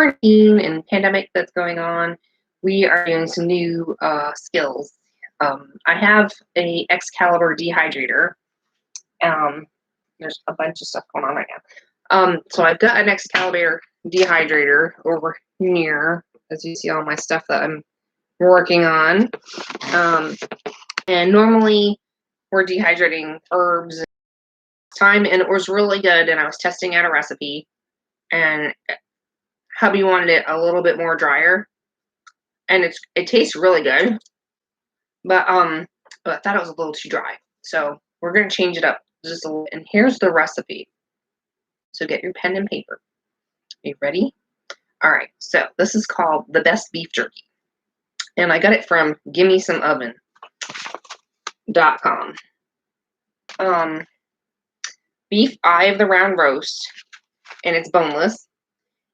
quarantine and pandemic that's going on, we are doing some new skills. I have a Excaliber Dehydrator. There's a bunch of stuff going on right now. So I've got an Excaliber Dehydrator over here, as you see all my stuff that I'm working on. And normally we're dehydrating herbs time, and it was really good, and I was testing out a recipe, and hubby wanted it a little bit more drier, and it tastes really good, but I thought it was a little too dry, so we're going to change it up just a little. And here's the recipe, so get your pen and paper. Are you ready? All right, so this is called the best beef jerky, and I got it from GimmeSomeOven.com. Beef eye of the round roast, and it's boneless.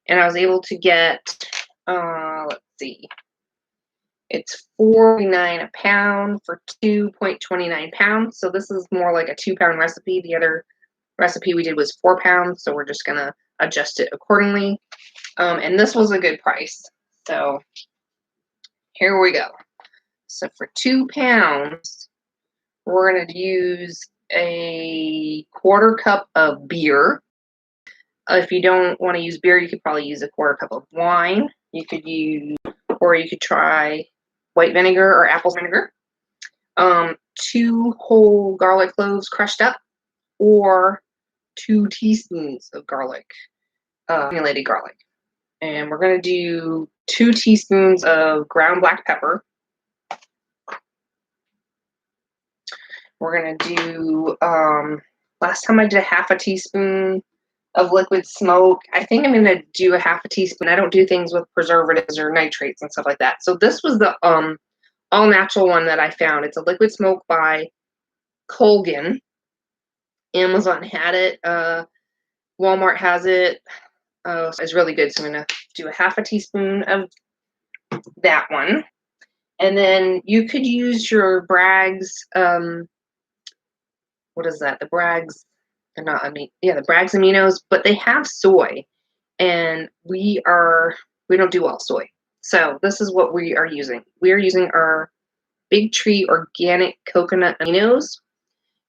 And I was able to get, let's see, it's $4.99 a pound for 2.29 pounds. So this is more like a 2-pound recipe. The other recipe we did was 4 pounds, so we're just gonna adjust it accordingly. And this was a good price. So here we go. So for 2 pounds, we're gonna use a 1/4 cup of beer. If you don't want to use beer, you could probably use a 1/4 cup of wine. You could use, or you could try white vinegar or apple vinegar. 2 whole garlic cloves crushed up, or 2 teaspoons of garlic, granulated garlic. And we're going to do 2 teaspoons of ground black pepper. We're going to do, last time I did 1/2 teaspoon of liquid smoke. I think I'm going to do 1/2 teaspoon. I don't do things with preservatives or nitrates and stuff like that. So this was the all natural one that I found. It's a liquid smoke by Colgan. Amazon had it. Walmart has it. It's really good. So I'm going to do 1/2 teaspoon of that one. And then you could use your Bragg's, what is that? The Bragg's, they're not, the Bragg's aminos, but they have soy, and we don't do all soy. So this is what we are using. We are using our Big Tree organic coconut aminos.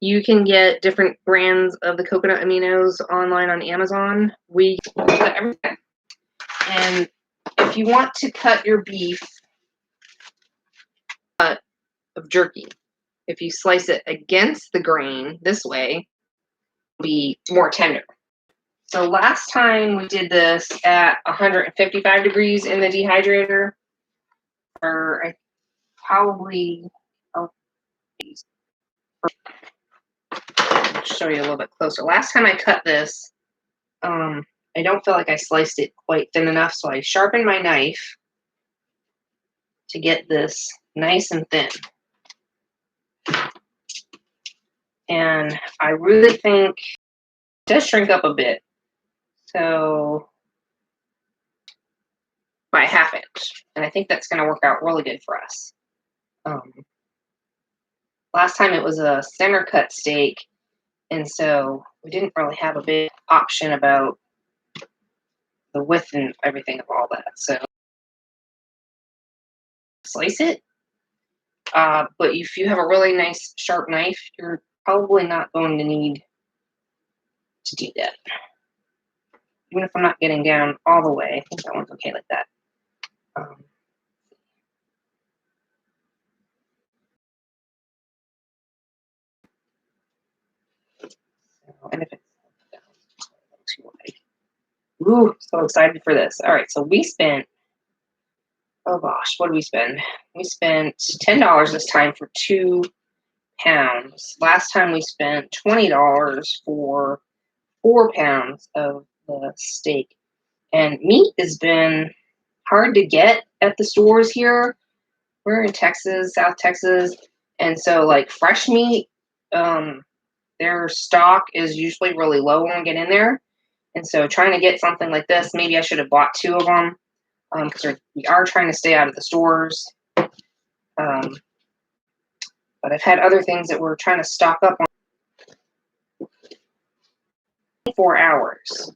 You can get different brands of the coconut aminos online on Amazon. We cut everything. And if you want to cut your beef of jerky, if you slice it against the grain this way, it'll be more tender. So last time we did this at 155 degrees in the dehydrator, or I probably, I'll show you a little bit closer. Last time I cut this, I don't feel like I sliced it quite thin enough, so I sharpened my knife to get this nice and thin. And I really think it does shrink up a bit. So by 1/2 inch. And I think that's going to work out really good for us. Last time it was a center cut steak, and so we didn't really have a big option about the width and everything of all that. So slice it. But if you have a really nice sharp knife, you're probably not going to need to do that. Even if I'm not getting down all the way, I think that one's okay like that. And if it's too wide. Ooh, so excited for this. All right, so we spent, oh gosh, what did we spend? We spent $10 this time for 2 pounds. Last time we spent $20 for 4 pounds of the steak. And meat has been hard to get at the stores here. We're in Texas, South Texas, and so like fresh meat, their stock is usually really low when we get in there. And so trying to get something like this, maybe I should have bought 2 of them, because we are trying to stay out of the stores. But I've had other things that we're trying to stock up on 4 hours.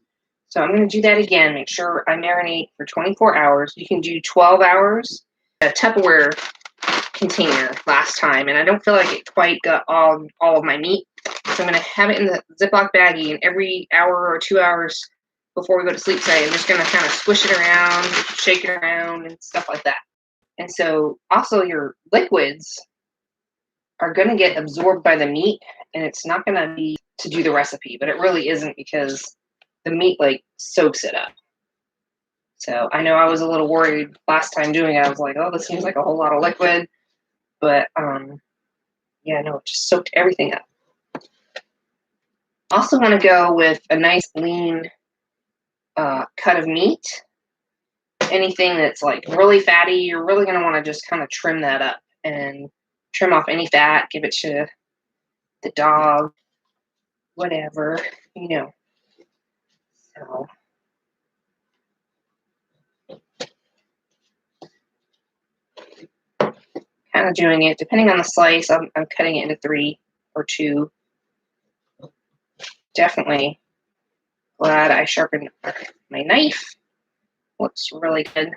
So I'm going to do that again. Make sure I marinate for 24 hours. You can do 12 hours. A Tupperware container last time, and I don't feel like it quite got all of my meat. So I'm going to have it in the Ziploc baggie, and every hour or 2 hours before we go to sleep today, I'm just going to kind of squish it around, shake it around, and stuff like that. And so also your liquids are going to get absorbed by the meat, and it's not going to be to do the recipe, but it really isn't because the meat like soaks it up. So I know I was a little worried last time doing it. I was like, oh, this seems like a whole lot of liquid. But yeah, no, it just soaked everything up. Also want to go with a nice lean cut of meat. Anything that's like really fatty, you're really going to want to just kind of trim that up and trim off any fat, give it to the dog, whatever, you know. So kind of doing it, depending on the slice, I'm cutting it into 3 or 2. Definitely glad I sharpened my knife. Looks really good.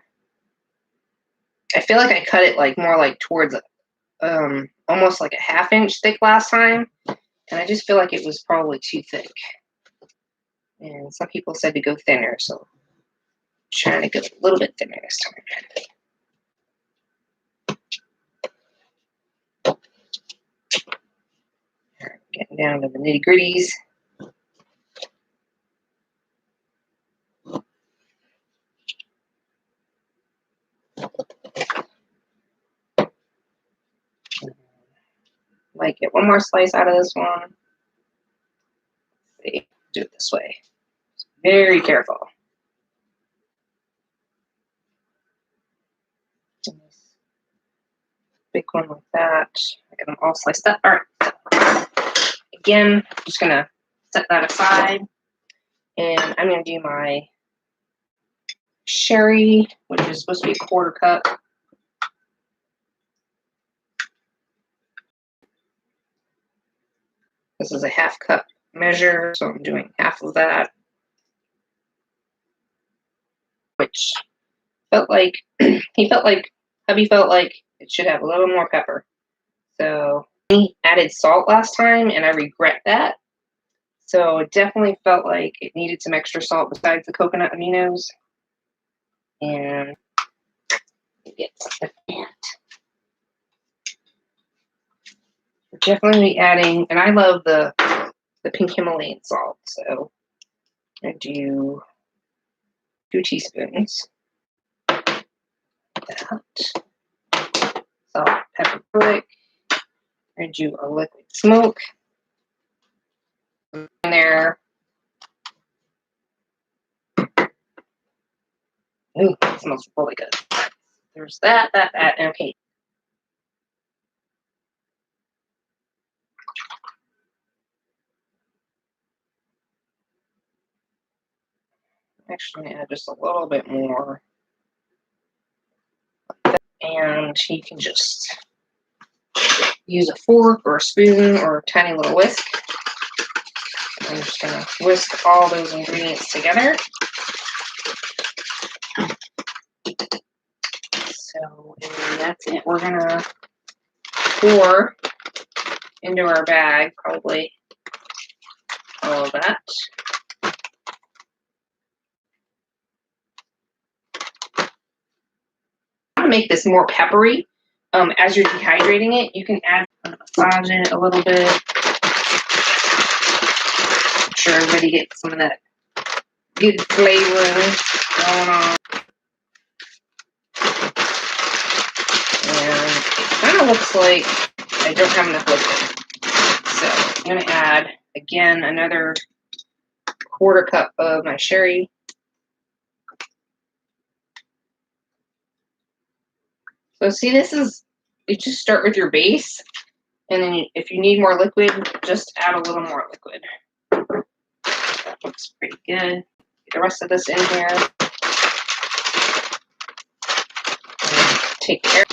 I feel like I cut it like more like towards almost like a 1/2 inch thick last time, and I just feel like it was probably too thick. And some people said to go thinner, so I'm trying to go a little bit thinner this time. Getting down to the nitty gritties. Might get one more slice out of this one. Let's see, do it this way. Very careful. Big one like that. I got them all sliced up. All right. Again, just gonna set that aside, and I'm gonna do my sherry, which is supposed to be a 1/4 cup. This is a 1/2 cup measure, so I'm doing half of that, which felt like hubby felt like it should have a little more pepper. So he added salt last time, and I regret that. So it definitely felt like it needed some extra salt besides the coconut aminos. And get some of that. We're definitely be adding, and I love the pink Himalayan salt, so I do 2 teaspoons. That. Salt, pepper, garlic. I do a liquid smoke in there. Ooh, it smells really good. There's that, and okay. Actually, add just a little bit more. And you can just use a fork or a spoon or a tiny little whisk. I'm just going to whisk all those ingredients together. So, and that's it. We're going to pour into our bag, probably all of that. To make this more peppery, as you're dehydrating it, you can add, massage it a little bit. I'm sure everybody gets some of that good flavor going on. And it kind of looks like I don't have enough liquid. So I'm going to add, again, another 1/4 cup of my sherry. So see, this is, you just start with your base, and then if you need more liquid, just add a little more liquid. That looks pretty good. Get the rest of this in here. And take care.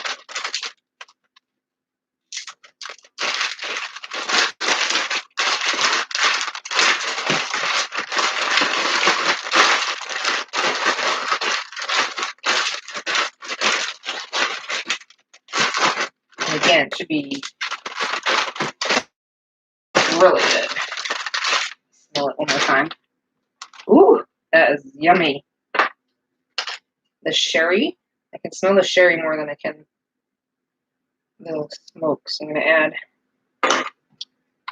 again, it should be really good. Smell it one more time. Ooh, that is yummy. The sherry. I can smell the sherry more than I can the smoke. So I'm going to add,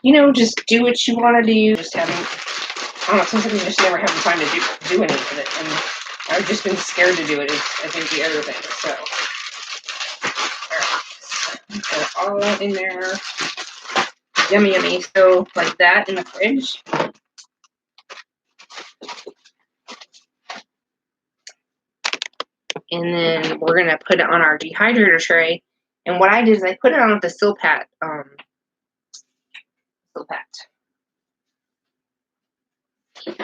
you know, just do what you want to do. Just haven't, I don't know, sometimes you just never have the time to do any of it. And I've just been scared to do it, I think, the other thing. So, all right. Put it all in there. Yummy, yummy. So, like that in the fridge. And then we're going to put it on our dehydrator tray. And what I did is I put it on with the Silpat. It's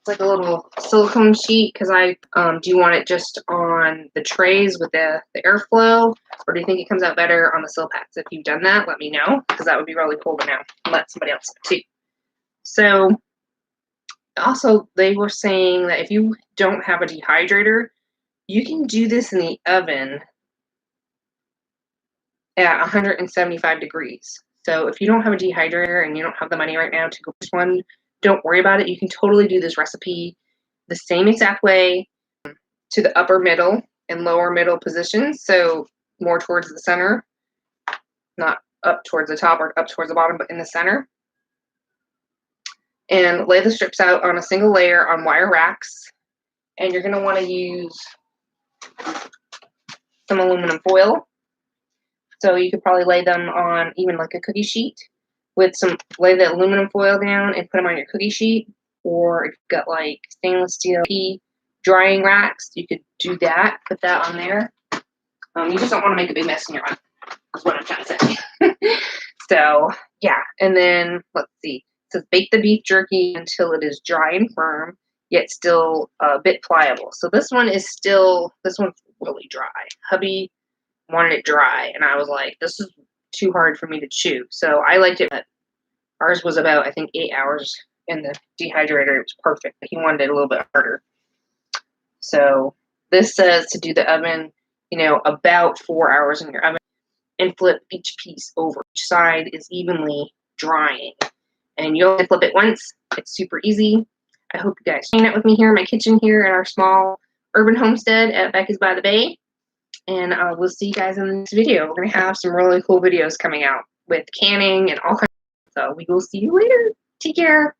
like a little silicone sheet because I do you want it just on the trays with the airflow, or do you think it comes out better on the Silpats? If you've done that, let me know, because that would be really cool to know. Let somebody else know too. So also they were saying that if you don't have a dehydrator, you can do this in the oven at 175 degrees. So if you don't have a dehydrator and you don't have the money right now to go this one, don't worry about it. You can totally do this recipe the same exact way to the upper middle and lower middle positions. So more towards the center, not up towards the top or up towards the bottom, but in the center. And lay the strips out on a single layer on wire racks. And you're going to want to use some aluminum foil. So you could probably lay them on even like a cookie sheet with some, lay the aluminum foil down and put them on your cookie sheet. Or if you've got like stainless steel drying racks, you could do that, put that on there. You just don't want to make a big mess in your oven, is what I'm trying to say. So, yeah, and then, let's see. It says bake the beef jerky until it is dry and firm, yet still a bit pliable. So this one is still, this one's really dry. Hubby wanted it dry, and I was like, this is too hard for me to chew. So I liked it, but ours was about, I think, 8 hours in the dehydrator. It was perfect, but he wanted it a little bit harder. So this says to do the oven, you know, about 4 hours in your oven, and flip each piece over. Each side is evenly drying. And you only flip it once. It's super easy. I hope you guys hang out with me here in my kitchen here in our small urban homestead at Becky's by the Bay. And we'll see you guys in the next video. We're going to have some really cool videos coming out with canning and all kinds of stuff. So we will see you later. Take care.